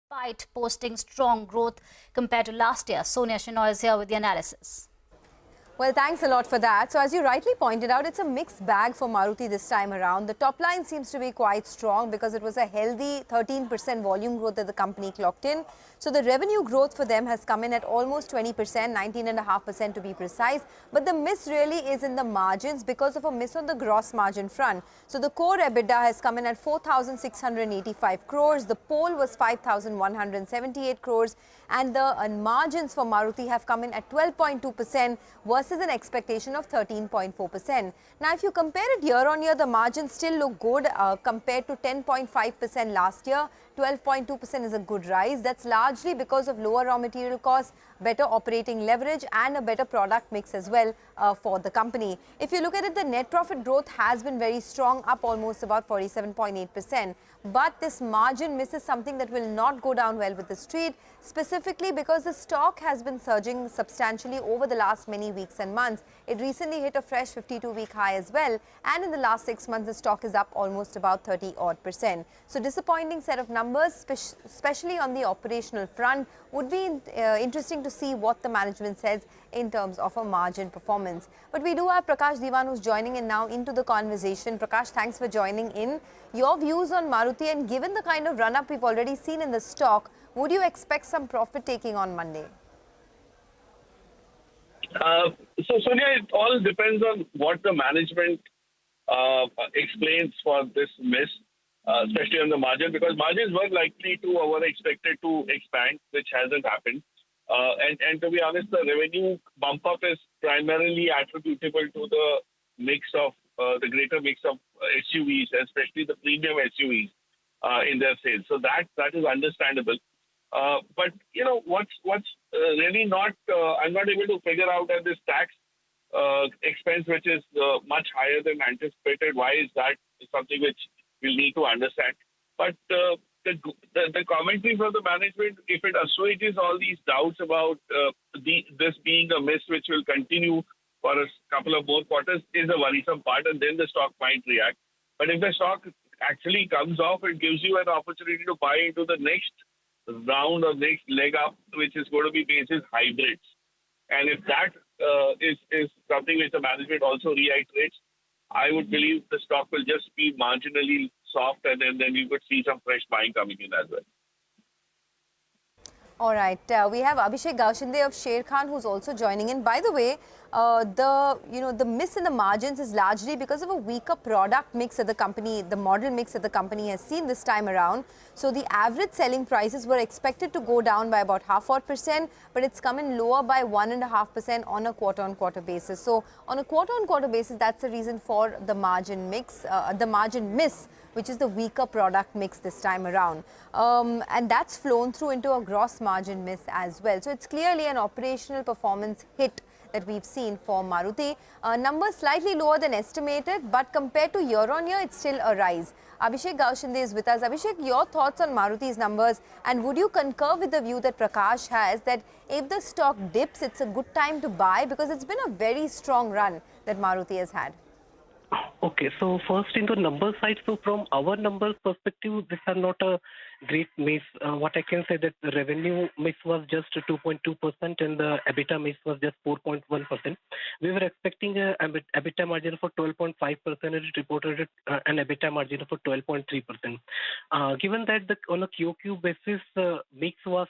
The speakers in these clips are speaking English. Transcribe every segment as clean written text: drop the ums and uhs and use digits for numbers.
despite posting strong growth compared to last year. Sonia Shenoy is here with the analysis. Well, thanks a lot for that. So as you rightly pointed out, it's a mixed bag for Maruti this time around. The top line seems to be quite strong because it was a healthy 13% volume growth that the company clocked in. So the revenue growth for them has come in at almost 20%, 19.5% to be precise. But the miss really is in the margins because of a miss on the gross margin front. So the core EBITDA has come in at 4,685 crores. The pole was 5,178 crores. And the margins for Maruti have come in at 12.2% versus an expectation of 13.4%. Now, if you compare it year on year, the margins still look good compared to 10.5% last year. 12.2% is a good rise. That's largely because of lower raw material costs, better operating leverage and a better product mix as well for the company. If you look at it, the net profit growth has been very strong, up almost about 47.8%. But this margin miss is something that will not go down well with the street, specifically because the stock has been surging substantially over the last many weeks and months. It recently hit a fresh 52-week high as well, and in the last 6 months the stock is up almost about 30-odd%. So disappointing set of numbers, especially on the operational front. Would be interesting to see what the management says in terms of a margin performance. But we do have Prakash Diwan who's joining in now into the conversation. Prakash, thanks for joining in. Your views on Maruti, and given the kind of run-up we've already seen in the stock, would you expect some profit taking on Monday? So, Sonia, it all depends on what the management explains for this miss, especially on the margin, because margins were likely to or were expected to expand, which hasn't happened. And to be honest, the revenue bump up is primarily attributable to the mix of the greater mix of SUVs, especially the premium SUVs in their sales. So that is understandable. But you know what's really not I'm not able to figure out that this tax expense, which is much higher than anticipated. Why is that? Is something which we'll need to understand. But the commentary from the management, if it assuages all these doubts about this being a miss which will continue for a couple of more quarters, is a worrisome part, and then the stock might react. But if the stock actually comes off, it gives you an opportunity to buy into the next round or next leg up, which is going to be basis hybrids. And if that is something which the management also reiterates, I would believe the stock will just be marginally soft, and then you could see some fresh buying coming in as well. All right, we have Abhishek Gaushinde of Sher Khan who's also joining in. By the way, the miss in the margins is largely because of a weaker product mix that the company, the model mix that the company has seen this time around. So the average selling prices were expected to go down by about 0.5%, but it's come in lower by 1.5% on a quarter-on-quarter basis. So on a quarter-on-quarter basis, that's the reason for the margin mix, the margin miss, which is the weaker product mix this time around. And that's flown through into a gross margin miss as well. So it's clearly an operational performance hit that we've seen for Maruti. Numbers slightly lower than estimated, but compared to year on year, it's still a rise. Abhishek Gaushinde is with us. Abhishek, your thoughts on Maruti's numbers, and would you concur with the view that Prakash has that if the stock dips, it's a good time to buy because it's been a very strong run that Maruti has had? Okay, so first in the number side, so from our numbers perspective, these are not a great miss. What I can say that the revenue miss was just 2.2% and the EBITDA miss was just 4.1%. We were expecting an EBITDA margin for 12.5%, and it reported an EBITDA margin for 12.3%. Given that on a QOQ basis, mix was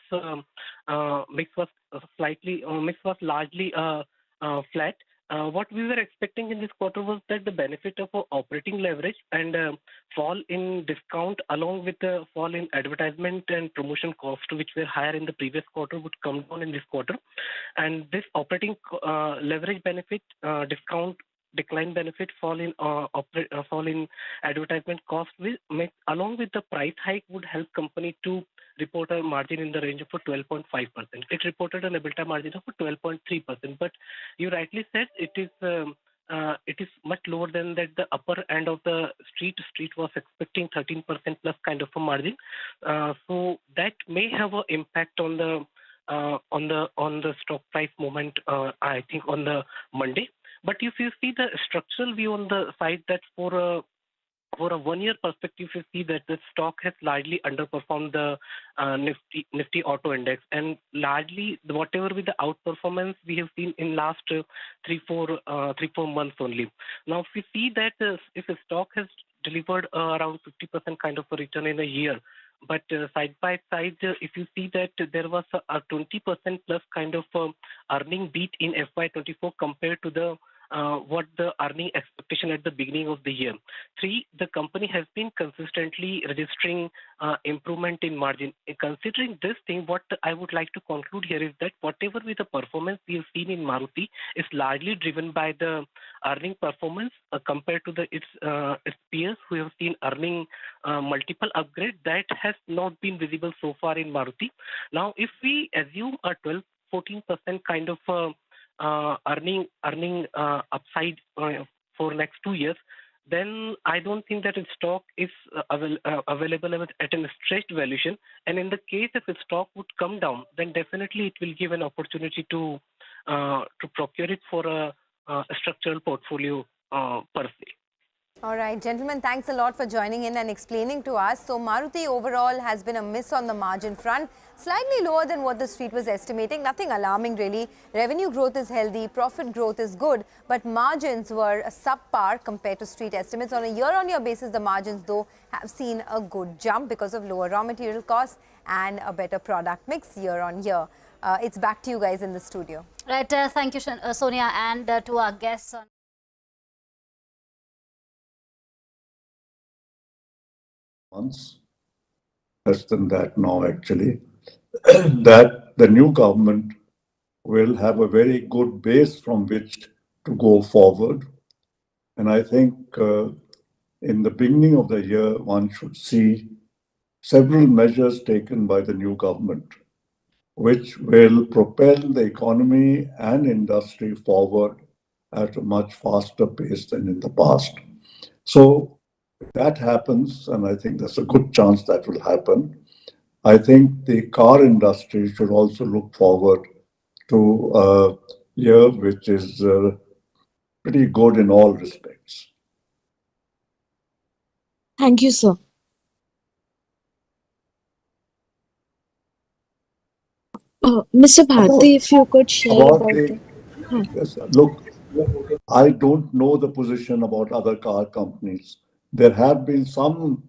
largely flat. What we were expecting in this quarter was that the benefit of operating leverage and fall in discount along with the fall in advertisement and promotion cost, which were higher in the previous quarter, would come down in this quarter. And this operating leverage benefit, discount decline benefit, fall in advertisement cost will make, along with the price hike, would help company to report a margin in the range of 12.5%. It reported an EBITDA margin of 12.3%, but you rightly said it is much lower than that. The upper end of the street was expecting 13% plus kind of a margin, so that may have an impact on the stock price movement. I think on the Monday. But if you see the structural view on the side, that for for a 1 year perspective, you see that the stock has largely underperformed the Nifty Auto Index, and largely whatever with the outperformance we have seen in last 3-4 months only. Now, if we see that if a stock has delivered around 50% kind of a return in a year, but side by side, if you see that there was a 20% plus kind of earning beat in FY24 compared to the what the earning expectation at the beginning of the year. 3, the company has been consistently registering improvement in margin. Considering this thing, what I would like to conclude here is that whatever with the performance we have seen in Maruti is largely driven by the earning performance compared to its peers who have seen earning multiple upgrade that has not been visible so far in Maruti. Now, if we assume a 12-14% kind of earning upside for next 2 years, then I don't think that its stock is available at a stretched valuation. And in the case if its stock would come down, then definitely it will give an opportunity to procure it for a structural portfolio per se. All right, gentlemen, thanks a lot for joining in and explaining to us. So, Maruti overall has been a miss on the margin front, slightly lower than what the street was estimating. Nothing alarming really. Revenue growth is healthy, profit growth is good, but margins were subpar compared to street estimates. On a year-on-year basis, the margins though have seen a good jump because of lower raw material costs and a better product mix year-on-year. It's back to you guys in the studio. Right, thank you, Sonia, and to our guests. Months, less than that now actually, that the new government will have a very good base from which to go forward. And I think in the beginning of the year, one should see several measures taken by the new government, which will propel the economy and industry forward at a much faster pace than in the past. So if that happens, and I think there's a good chance that will happen, I think the car industry should also look forward to a year which is pretty good in all respects. Thank you, sir. Mr. Bharti, if you could share about the... Yes, look, I don't know the position about other car companies. There have been some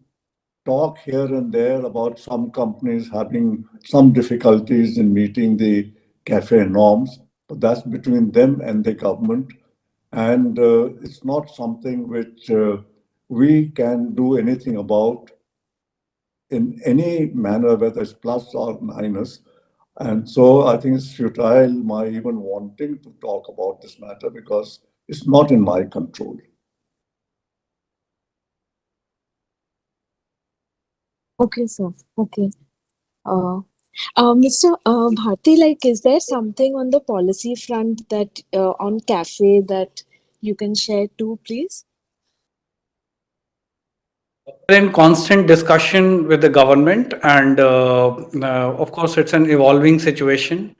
talk here and there about some companies having some difficulties in meeting the CAFE norms, but that's between them and the government. And it's not something which we can do anything about in any manner, whether it's plus or minus. And so I think it's futile my even wanting to talk about this matter because it's not in my control. Okay, sir. Okay. Mr. Bharti, like, is there something on the policy front that on CAFE that you can share too, please? We're in constant discussion with the government, and of course, it's an evolving situation,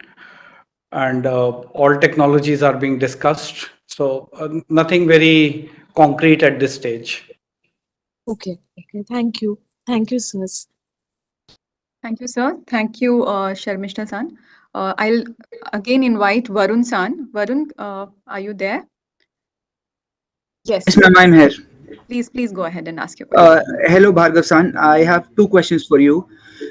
and all technologies are being discussed. So nothing very concrete at this stage. Okay. Okay. Thank you. Thank you, sir. Thank you, sir. Thank you, Sharmishta san. I'll again invite Varun san. Varun, are you there? Yes. Yes, ma'am, I'm here. Please go ahead and ask your question. Hello, Bhargav san. I have two questions for you.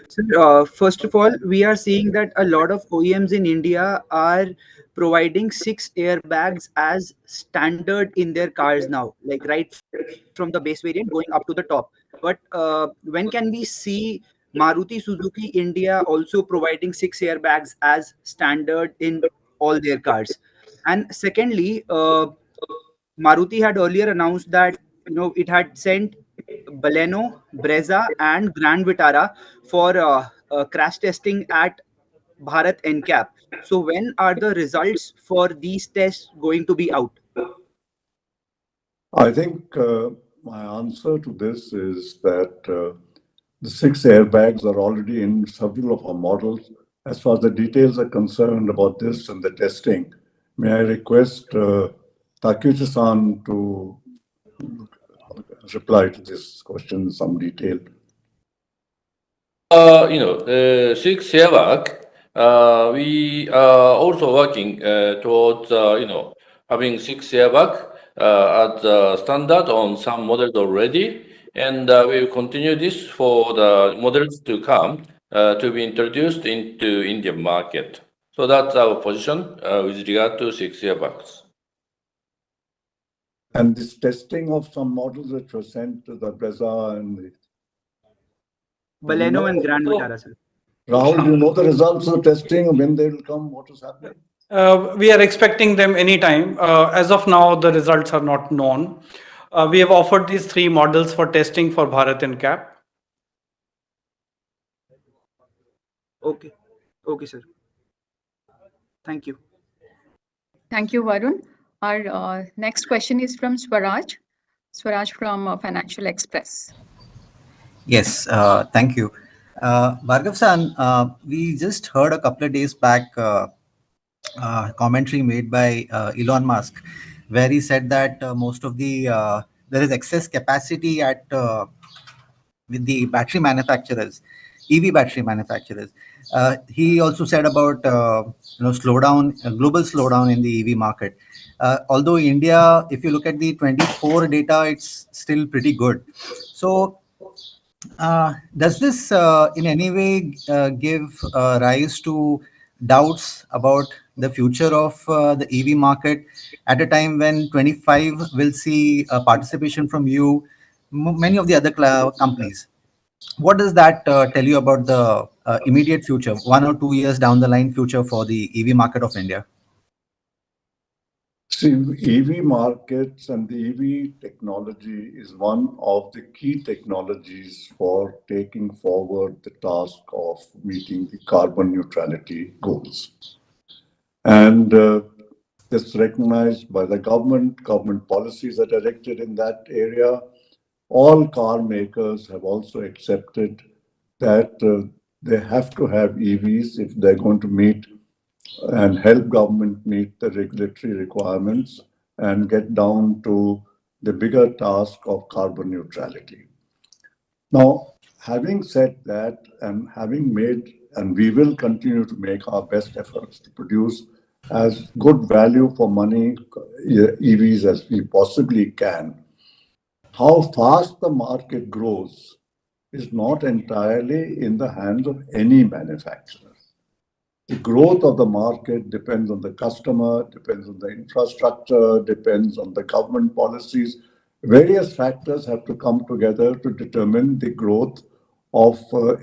So, first of all, we are seeing that a lot of OEMs in India are providing 6 airbags as standard in their cars now, like right from the base variant going up to the top. But when can we see Maruti Suzuki India also providing 6 airbags as standard in all their cars? And secondly, Maruti had earlier announced that it had sent Baleno, Brezza, and Grand Vitara for crash testing at Bharat NCAP. So when are the results for these tests going to be out? I think my answer to this is that the 6 airbags are already in several of our models. As far as the details are concerned about this and the testing, may I request Takeuchi-san to reply to this question in some detail. Six year back, we are also working towards, having 6 year back as a standard on some models already. And we will continue this for the models to come to be introduced into Indian market. So that's our position with regard to 6 year backs. And this testing of some models which were sent to the Brezza and the Baleno and Grand Vitara, sir. Rahul, do you know the results of the testing, when they will come, what is happening? We are expecting them anytime. As of now, the results are not known. We have offered these 3 models for testing for Bharat and CAP. Okay. Okay, sir. Thank you. Thank you, Varun. Our next question is from Swaraj. Swaraj from Financial Express. Yes, thank you. Bhargav-san, we just heard a couple of days back commentary made by Elon Musk, where he said that most of the there is excess capacity at with the battery manufacturers, EV battery manufacturers. He also said about slowdown, global slowdown in the EV market. Although India, if you look at the 24 data, it's still pretty good. So does this in any way give rise to doubts about the future of the EV market at a time when 25 will see participation from you, many of the other companies? What does that tell you about the immediate future, 1 or 2 years down the line future for the EV market of India? See, EV markets and the EV technology is one of the key technologies for taking forward the task of meeting the carbon neutrality goals. And it's recognized by the government policies are directed in that area. All car makers have also accepted that they have to have EVs if they're going to meet and help government meet the regulatory requirements and get down to the bigger task of carbon neutrality. Now, having said that, and having made, and we will continue to make our best efforts to produce as good value for money EVs as we possibly can, how fast the market grows is not entirely in the hands of any manufacturer. The growth of the market depends on the customer, depends on the infrastructure, depends on the government policies. Various factors have to come together to determine the growth of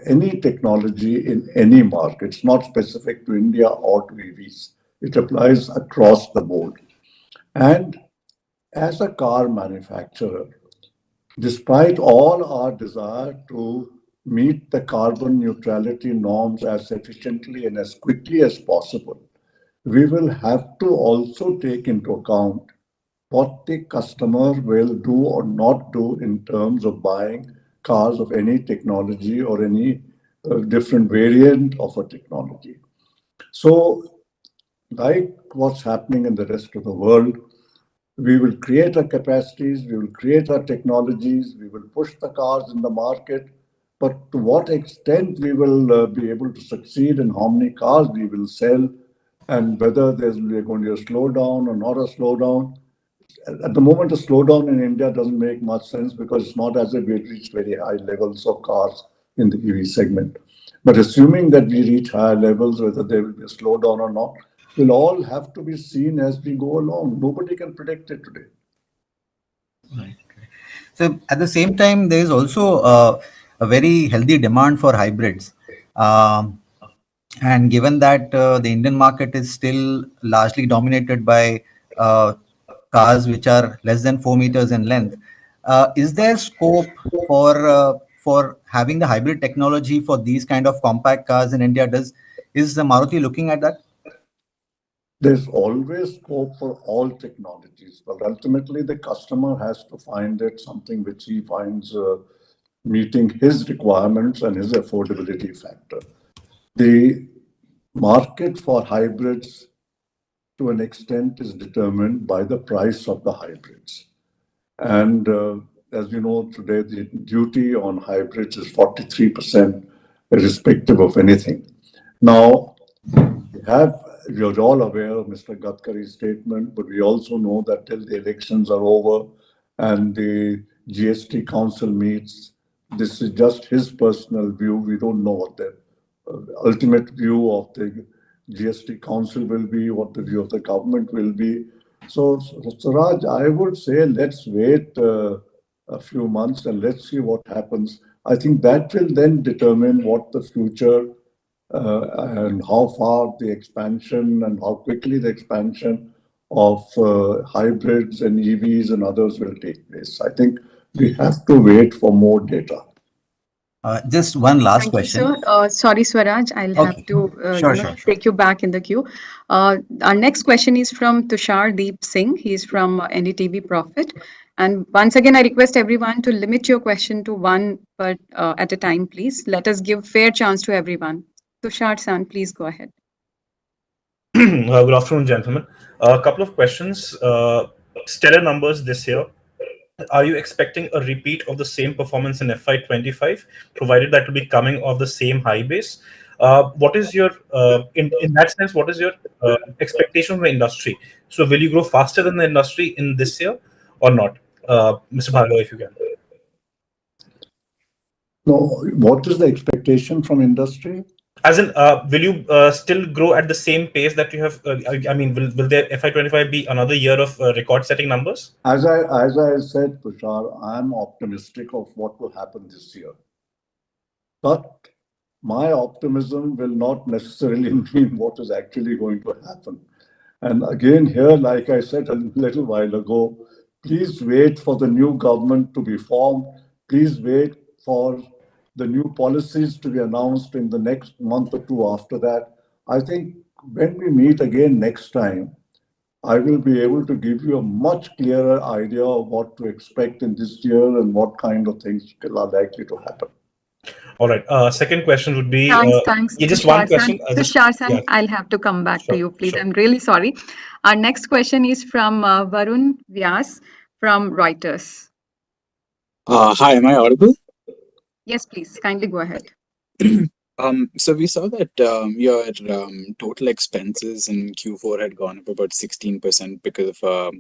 any technology in any market. It's not specific to India or to EVs. It applies across the board. And as a car manufacturer, despite all our desire to meet the carbon neutrality norms as efficiently and as quickly as possible, we will have to also take into account what the customer will do or not do in terms of buying cars of any technology or any different variant of a technology. So, like what's happening in the rest of the world, we will create our capacities, we will create our technologies, we will push the cars in the market, but to what extent we will be able to succeed and how many cars we will sell and whether there's going to be a slowdown or not a slowdown. At the moment, a slowdown in India doesn't make much sense because it's not as if we reached very high levels of cars in the EV segment. But assuming that we reach higher levels, whether there will be a slowdown or not, will all have to be seen as we go along. Nobody can predict it today. Right. So at the same time, there is also a very healthy demand for hybrids. And given that the Indian market is still largely dominated by cars which are less than 4 meters in length, is there scope for having the hybrid technology for these kind of compact cars in India? Is the Maruti looking at that? There's always scope for all technologies, but ultimately the customer has to find it something which he finds meeting his requirements and his affordability factor. The market for hybrids to an extent is determined by the price of the hybrids. And as you know, today the duty on hybrids is 43%, irrespective of anything. Now, you're all aware of Mr. Gadkari's statement, but we also know that till the elections are over and the GST Council meets, this is just his personal view. We don't know what the ultimate view of the GST Council will be, what the view of the government will be. So, Suraj, I would say let's wait a few months and let's see what happens. I think that will then determine what the future and how far the expansion and how quickly the expansion of hybrids and EVs and others will take place. I think we have to wait for more data. Just one last Thank question. you, sir. Sorry, Swaraj, I'll have to Sure. take you back in the queue. Our next question is from Tushar Deep Singh. He's from NDTV Profit. And once again, I request everyone to limit your question to one at a time, please. Let us give fair chance to everyone. Tushar San, please go ahead. Good afternoon, gentlemen. A couple of questions. Stellar numbers this year. Are you expecting a repeat of the same performance in FY25, provided that will be coming off the same high base? What is your, in that sense, what is your expectation of the industry? So will you grow faster than the industry in this year or not? Mr. Bhargava, if you can. No, what is the expectation from industry? As in, will you still grow at the same pace that you have? I mean, will there FY25 be another year of record-setting numbers? As I said, Tushar, I'm optimistic of what will happen this year. But my optimism will not necessarily mean what is actually going to happen. And again, here, like I said a little while ago, please wait for the new government to be formed. Please wait for the new policies to be announced in the next month or two after that. I think when we meet again next time, I will be able to give you a much clearer idea of what to expect in this year and what kind of things are likely to happen. All right. Second question would be... Thanks. Yeah, just one question. Tushar San, I'll have to come back to you, please. Sure. I'm really sorry. Our next question is from Varun Vyas from Reuters. Hi, am I audible? Yes, please. Kindly go ahead. So we saw that your total expenses in Q4 had gone up about 16% because of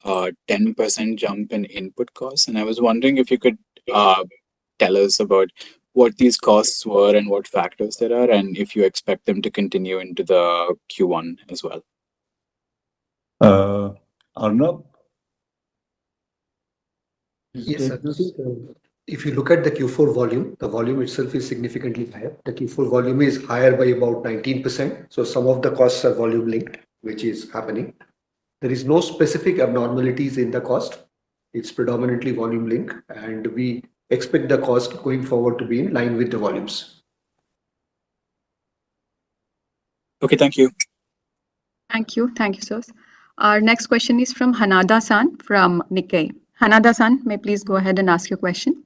a 10% jump in input costs. And I was wondering if you could tell us about what these costs were and what factors there are, and if you expect them to continue into the Q1 as well. Arnab? Yes, sir. If you look at the Q4 volume, the volume itself is significantly higher. The Q4 volume is higher by about 19%. So some of the costs are volume linked, which is happening. There is no specific abnormalities in the cost. It's predominantly volume link, and we expect the cost going forward to be in line with the volumes. Okay, thank you. Thank you, sir. Our next question is from Hanada San from Nikkei. Hanada San, may please go ahead and ask your question.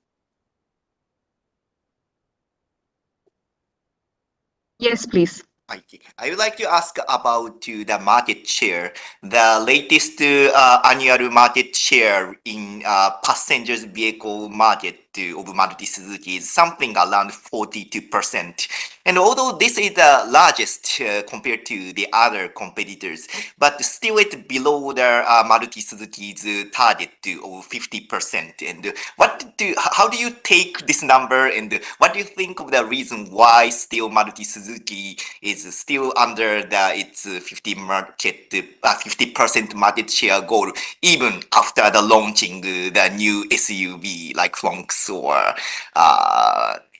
Yes, please. I would like to ask about the market share. The latest annual market share in passengers vehicle market of Maruti Suzuki is something around 42%. And although this is the largest compared to the other competitors, but still it's below the Maruti Suzuki's target of 50%. And how do you take this number, and what do you think of the reason why still Maruti Suzuki is still under its 50% market share goal, even after the launching the new SUV like Fronx or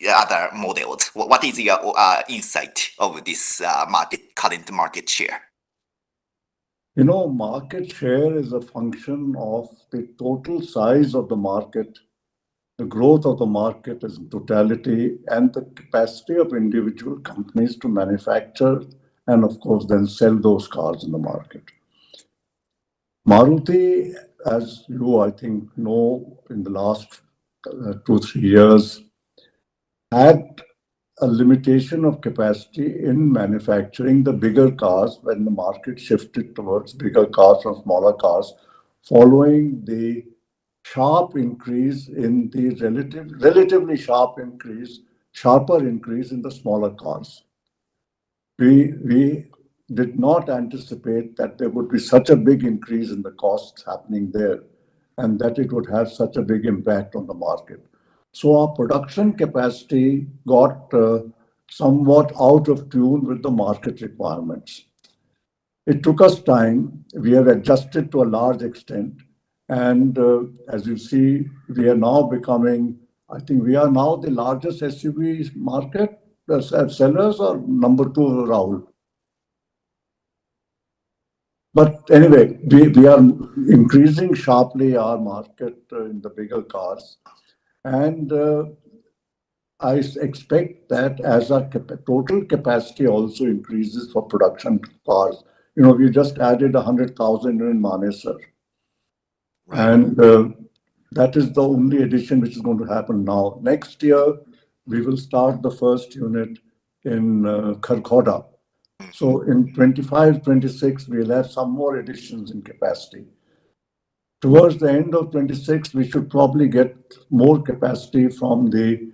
other models? What is your insight of this current market share? You know, market share is a function of the total size of the market, the growth of the market as totality, and the capacity of individual companies to manufacture and, of course, then sell those cars in the market. Maruti, as you, I think, know, in the last 2-3 years, had a limitation of capacity in manufacturing the bigger cars when the market shifted towards bigger cars from smaller cars, following the sharp increase in the relatively sharper increase in the smaller cars. We did not anticipate that there would be such a big increase in the costs happening there, and that it would have such a big impact on the market. So our production capacity got somewhat out of tune with the market requirements. It took us time. We have adjusted to a large extent. And as you see, we are now becoming, I think we are now the largest SUV market sellers, or number two, Rahul. But anyway, we are increasing sharply our market in the bigger cars. And I expect that as our total capacity also increases for production cars. You know, we just added 100,000 in Manesar. And that is the only addition which is going to happen now. Next year, we will start the first unit in Kharkhoda. So in 25, 26, we'll have some more additions in capacity. Towards the end of 26, we should probably get more capacity from the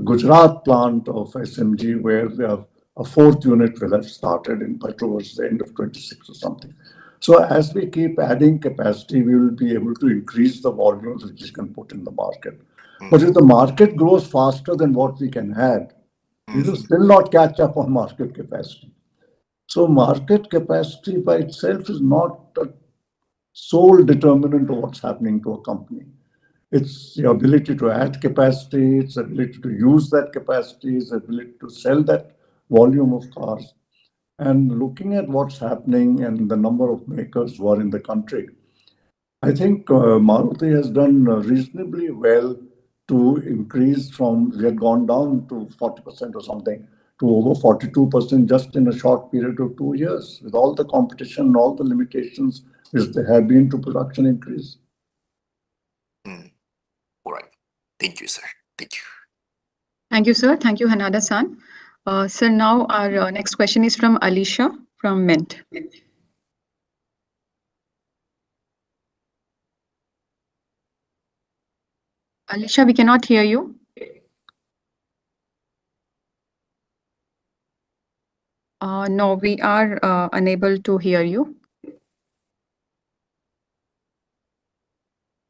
Gujarat plant of SMG, where we have a fourth unit will have started by towards the end of 26 or something. So as we keep adding capacity, we will be able to increase the volumes which we can put in the market. But if the market grows faster than what we can add, we will still not catch up on market capacity. So market capacity by itself is not a sole determinant of what's happening to a company. It's the ability to add capacity, it's the ability to use that capacity, it's the ability to sell that volume of cars. And looking at what's happening and the number of makers who are in the country, I think Maruti has done reasonably well to increase from, we had gone down to 40% or something, to over 42% just in a short period of 2 years, with all the competition and all the limitations which there have been to production increase. All right. Thank you, sir. Thank you. Thank you, sir. Thank you, Hanada-san. Sir, now our next question is from Alicia from Mint. Alicia, we cannot hear you. No, we are unable to hear you.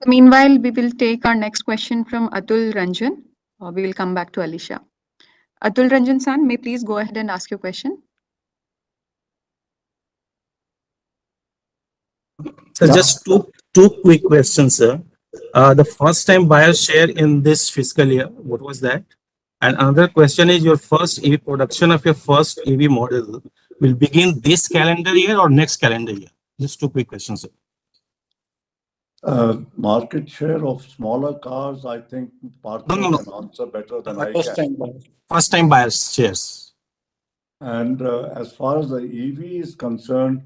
Meanwhile, we will take our next question from Atul Ranjan. We will come back to Alicia. Atul Ranjan san, may please go ahead and ask your question. So just two quick questions, sir. The first time buyer share in this fiscal year, what was that? And another question is, your first EV production of your first EV model will begin this calendar year or next calendar year? Just two quick questions, sir. Market share of smaller cars, I think Partha can answer better than I can. First time buyers shares. And as far as the EV is concerned,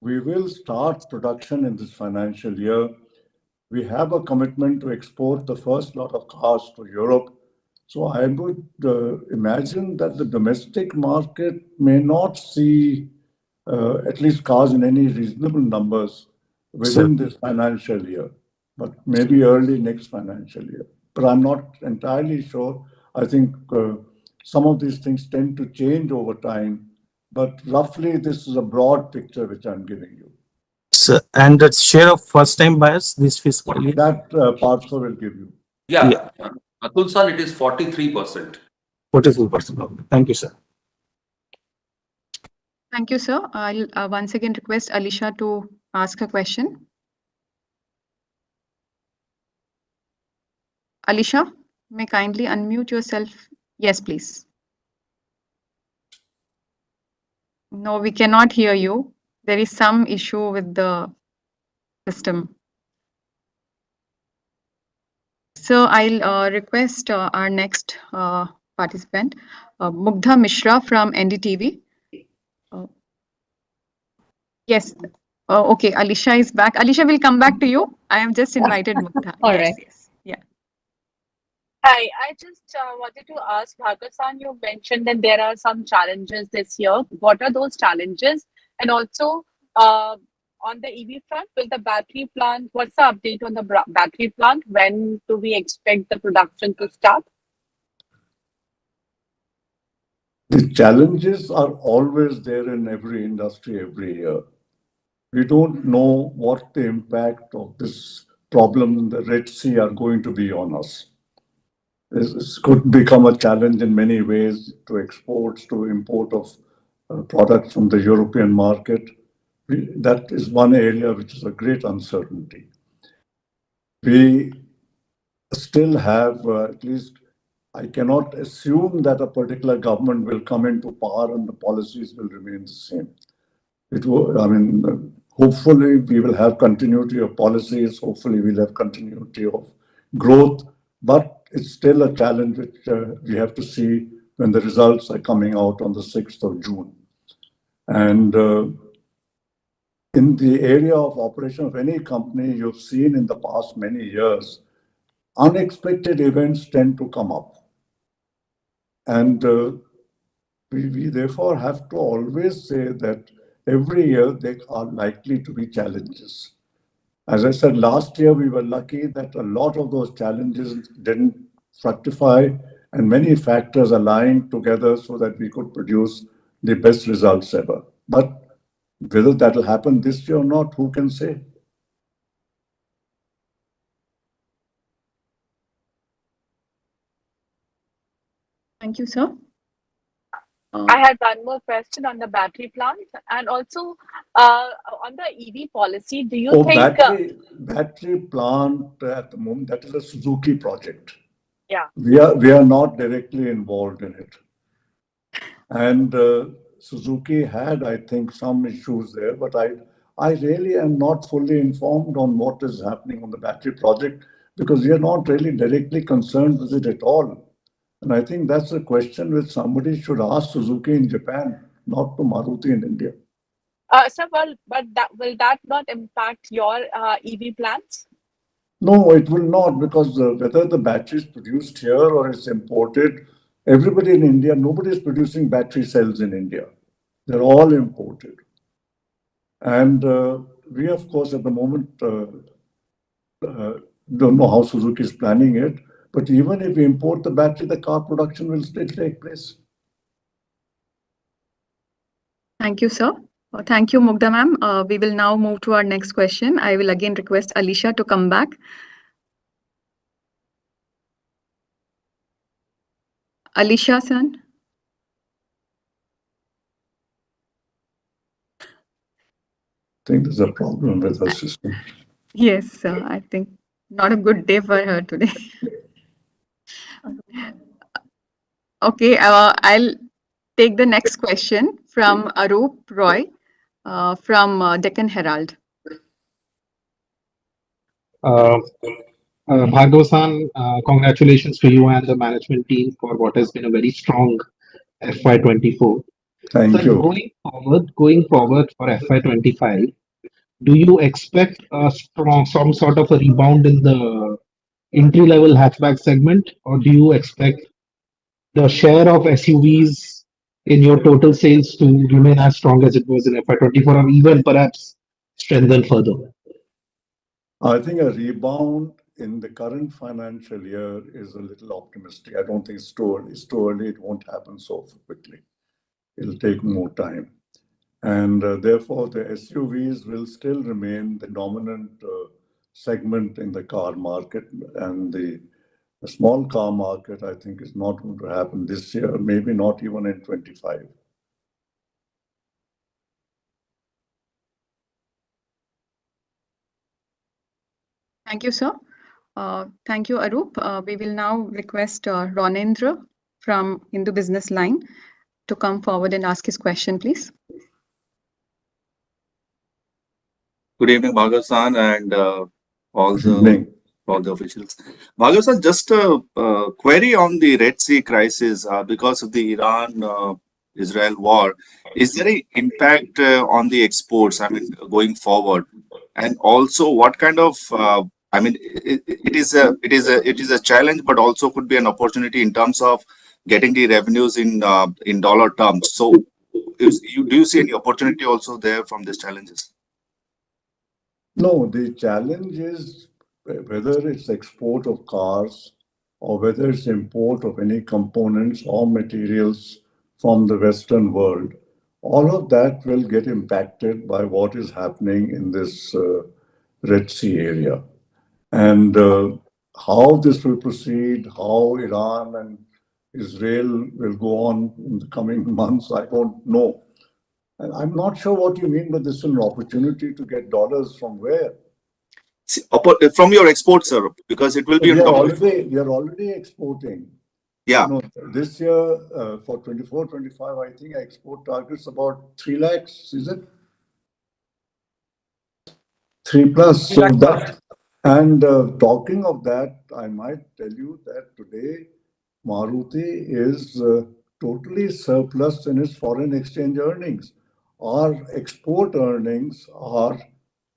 we will start production in this financial year. We have a commitment to export the first lot of cars to Europe. So I would imagine that the domestic market may not see at least cars in any reasonable numbers within this financial year, but maybe early next financial year. But I'm not entirely sure. I think some of these things tend to change over time, but roughly this is a broad picture which I'm giving you. So, and the share of first time buyers this fiscal year? That Partha will give you. Yeah. Atul sir, it is 43%. 43%. Okay. Thank you, sir. Thank you, sir. I'll once again request Alicia to ask a question. Alicia, may kindly unmute yourself. Yes, please. No, we cannot hear you. There is some issue with the system. So I'll request our next participant, Mugdha Mishra from NDTV. Yes. Okay, Alicia is back. Alicia will come back to you. I have just invited Mugdha. All right. Yes. Yeah. Hi, I just wanted to ask Bhargav-san, you mentioned that there are some challenges this year. What are those challenges? And also, on the EV front, will the battery plant, what's the update on the battery plant? When do we expect the production to start? The challenges are always there in every industry every year. We don't know what the impact of this problem in the Red Sea are going to be on us. This could become a challenge in many ways to exports, to import of products from the European market. That is one area which is a great uncertainty. We still have, at least I cannot assume that a particular government will come into power and the policies will remain the same. It will, I mean, hopefully we will have continuity of policies, hopefully we'll have continuity of growth, but it's still a challenge which we have to see when the results are coming out on the 6th of June. And in the area of operation of any company, you've seen in the past many years, unexpected events tend to come up. And we therefore have to always say that every year there are likely to be challenges. As I said, last year we were lucky that a lot of those challenges didn't fructify and many factors aligned together so that we could produce the best results ever. But whether that will happen this year or not, who can say? Thank you, sir. I had one more question on the battery plant and also on the EV policy. Do you think battery plant at the moment, that is a Suzuki project. Yeah. We are not directly involved in it. And Suzuki had, I think, some issues there, but I really am not fully informed on what is happening on the battery project because we are not really directly concerned with it at all. And I think that's a question which somebody should ask Suzuki in Japan, not to Maruti in India. Sir, well, but will that not impact your EV plans? No, it will not, because whether the battery is produced here or it's imported, everybody in India, nobody is producing battery cells in India. They're all imported. And we, of course, at the moment don't know how Suzuki is planning it. But even if we import the battery, the car production will still take place. Thank you, sir. Thank you, Mugdha ma'am. We will now move to our next question. I will again request Alicia to come back. Alicia, son. I think there's a problem with her system. Yes, sir. I think not a good day for her today. Okay, I'll take the next question from Arup Roy from Deccan Herald. Bhargav-san, congratulations to you and the management team for what has been a very strong FY24. Thank you. Going forward for FY25, do you expect some sort of a rebound in the entry-level hatchback segment, or do you expect the share of SUVs in your total sales to remain as strong as it was in FY24, or even perhaps strengthen further? I think a rebound in the current financial year is a little optimistic. I don't think it's too early. It's too early. It won't happen so quickly. It'll take more time. And therefore, the SUVs will still remain the dominant segment in the car market. And the small car market, I think, is not going to happen this year, maybe not even in 25. Thank you, sir. Thank you, Arup. We will now request Ronendra from Hindu Business Line to come forward and ask his question, please. Good evening, Bhargav-san, and all the officials. Bhargav-san, just a query on the Red Sea crisis because of the Iran-Israel war. Is there an impact on the exports, I mean, going forward? And also, what kind of, I mean, it is a challenge, but also could be an opportunity in terms of getting the revenues in dollar terms. So, do you see any opportunity also there from these challenges? No, the challenge is whether it's export of cars or whether it's import of any components or materials from the Western world. All of that will get impacted by what is happening in this Red Sea area. And how this will proceed, how Iran and Israel will go on in the coming months, I don't know. And I'm not sure what you mean by this is an opportunity to get dollars from where? From your exports, sir, because it will be We on are dollars. already exporting. Yeah. You know, this year for 24-25, I think export targets about 3 lakhs, is it? 3 plus. So that, and talking of that, I might tell you that today Maruti is totally surplus in its foreign exchange earnings. Our export earnings are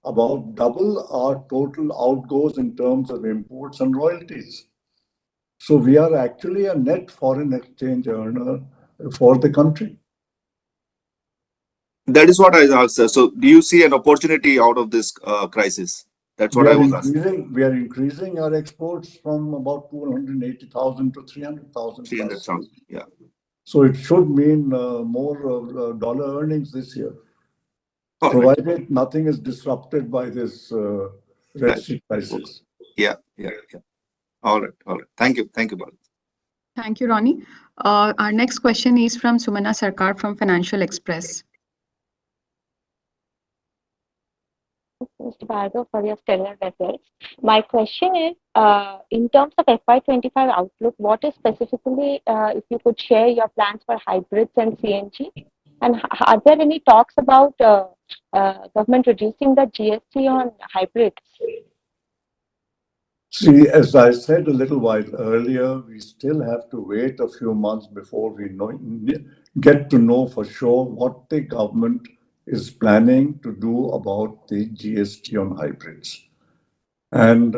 about double our total outgoes in terms of imports and royalties. So we are actually a net foreign exchange earner for the country. That is what I asked, sir. So do you see an opportunity out of this crisis? That's what I was asking. We are increasing our exports from about 280,000 to 300,000. 300,000, yeah. So it should mean more dollar earnings this year, provided nothing is disrupted by this Red Sea crisis. Yeah. All right. Thank you, Bharat. Thank you, Ronnie. Our next question is from Sumana Sarkar from Financial Express. Mr. Bhargav, for your stellar results. My question is, in terms of FY25 outlook, what is specifically, if you could share your plans for hybrids and CNG? And are there any talks about government reducing the GST on hybrids? See, as I said a little while earlier, we still have to wait a few months before we get to know for sure what the government is planning to do about the GST on hybrids. And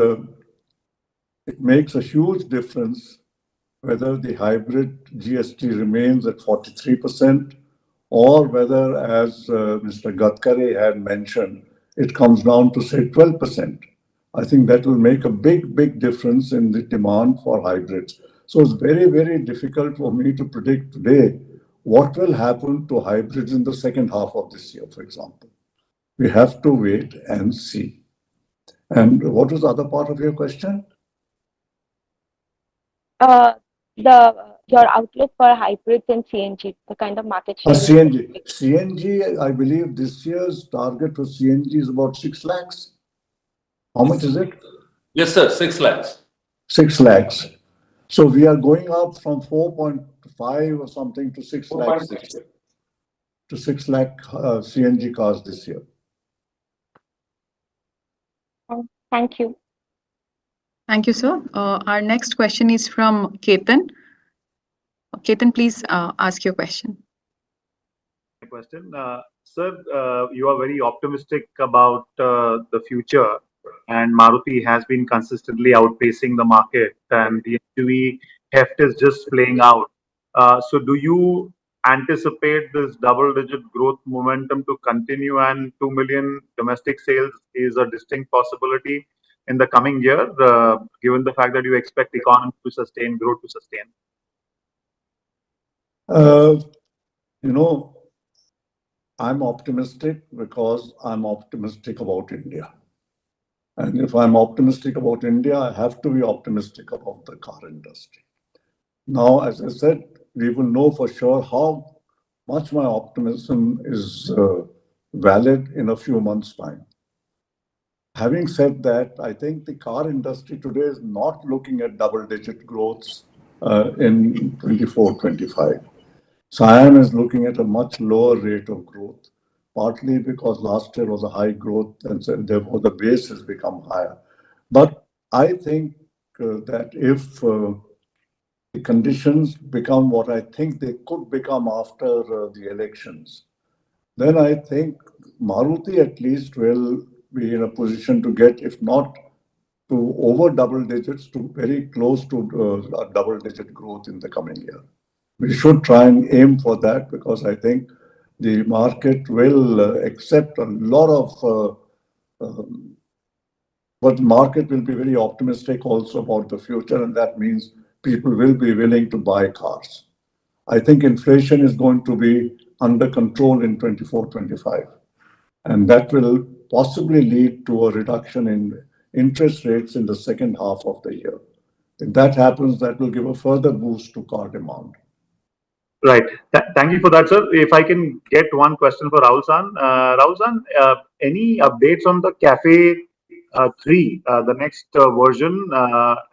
it makes a huge difference whether the hybrid GST remains at 43% or whether, as Mr. Gadkari had mentioned, it comes down to, say, 12%. I think that will make a big difference in the demand for hybrids. So it's very difficult for me to predict today what will happen to hybrids in the second half of this year, for example. We have to wait and see. And what was the other part of your question? Your outlook for hybrids and CNG, the kind of market share. CNG, I believe this year's target for CNG is about 6 lakhs. How much is it? Yes, sir, 6 lakhs. 6 lakhs. So we are going up from 4.5 or something to 6 lakhs this year. To 6 lakh CNG cars this year. Thank you. Thank you, sir. Our next question is from Ketan. Ketan, please ask your question. Sir, you are very optimistic about the future, and Maruti has been consistently outpacing the market, and the SUV heft is just playing out. So do you anticipate this double-digit growth momentum to continue, and 2 million domestic sales is a distinct possibility in the coming year, given the fact that you expect the economy to sustain, growth to sustain? I'm optimistic because I'm optimistic about India. And if I'm optimistic about India, I have to be optimistic about the car industry. Now, as I said, we will know for sure how much my optimism is valid in a few months' time. Having said that, I think the car industry today is not looking at double-digit growths in 24-25. SIAM is looking at a much lower rate of growth, partly because last year was a high growth and so therefore the base has become higher. But I think that if the conditions become what I think they could become after the elections, then I think Maruti at least will be in a position to get, if not to over double digits, to very close to a double-digit growth in the coming year. We should try and aim for that because I think the market will accept a lot of But the market will be very optimistic also about the future, and that means people will be willing to buy cars. I think inflation is going to be under control in 24-25, and that will possibly lead to a reduction in interest rates in the second half of the year. If that happens, that will give a further boost to car demand. Right. Thank you for that, sir. If I can get one question for Rahul-san. Rahul-san, any updates on the Cafe 3, the next version,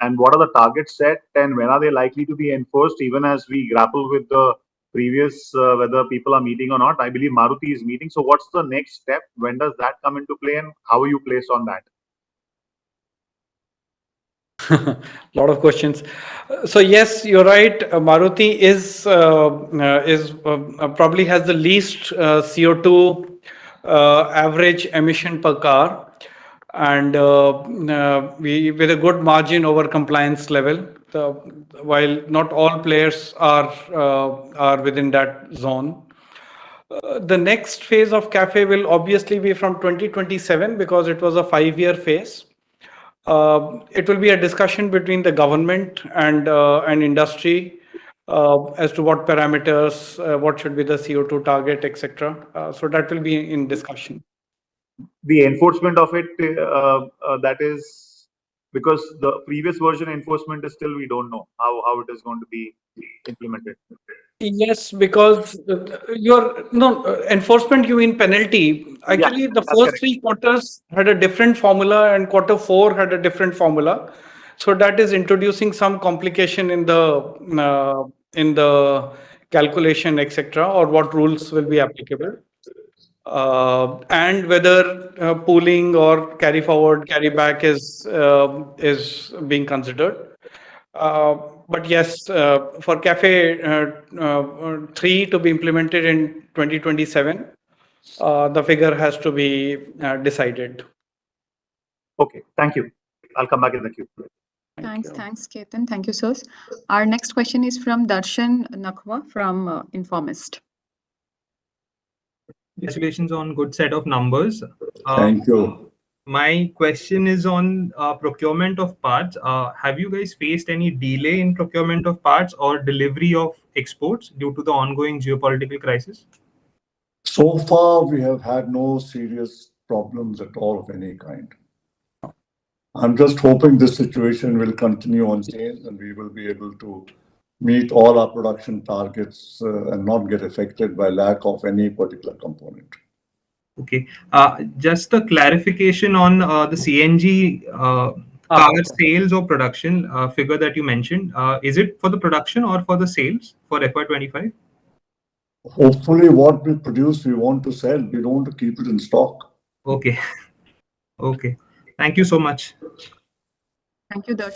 and what are the targets set, and when are they likely to be enforced, even as we grapple with the previous, whether people are meeting or not? I believe Maruti is meeting. So what's the next step? When does that come into play, and how are you placed on that? Lot of questions. So yes, you're right. Maruti is probably has the least CO2 average emission per car, and we with a good margin over compliance level. While not all players are within that zone. The next phase of Cafe will obviously be from 2027 because it was a 5-year phase. It will be a discussion between the government and industry as to what parameters, what should be the CO2 target, etc. So that will be in discussion. The enforcement of it, that is because the previous version enforcement is still we don't know how it is going to be implemented. Yes, because enforcement, you mean penalty. Actually, Yeah, the that's first correct. 3 quarters had a different formula and quarter 4 had a different formula. So that is introducing some complication in the calculation, etc., or what rules will be applicable. And whether pooling or carry forward, carry back is being considered. But yes, for Cafe 3 to be implemented in 2027, the figure has to be decided. Okay, thank you. I'll come back in the queue. Thanks, Ketan. Thank you, sirs. Our next question is from Darshan Nakhwa from Informist. Congratulations on good set of numbers. Thank you. My question is on procurement of parts. Have you guys faced any delay in procurement of parts or delivery of exports due to the ongoing geopolitical crisis? So far, we have had no serious problems at all of any kind. I'm just hoping this situation will continue unchanged and we will be able to meet all our production targets and not get affected by lack of any particular component. Okay. Just a clarification on the CNG car sales or production figure that you mentioned. Is it for the production or for the sales for FY25? Hopefully, what we produce, we want to sell. We don't want to keep it in stock. Okay. Okay. Thank you so much. Thank you, Darshan.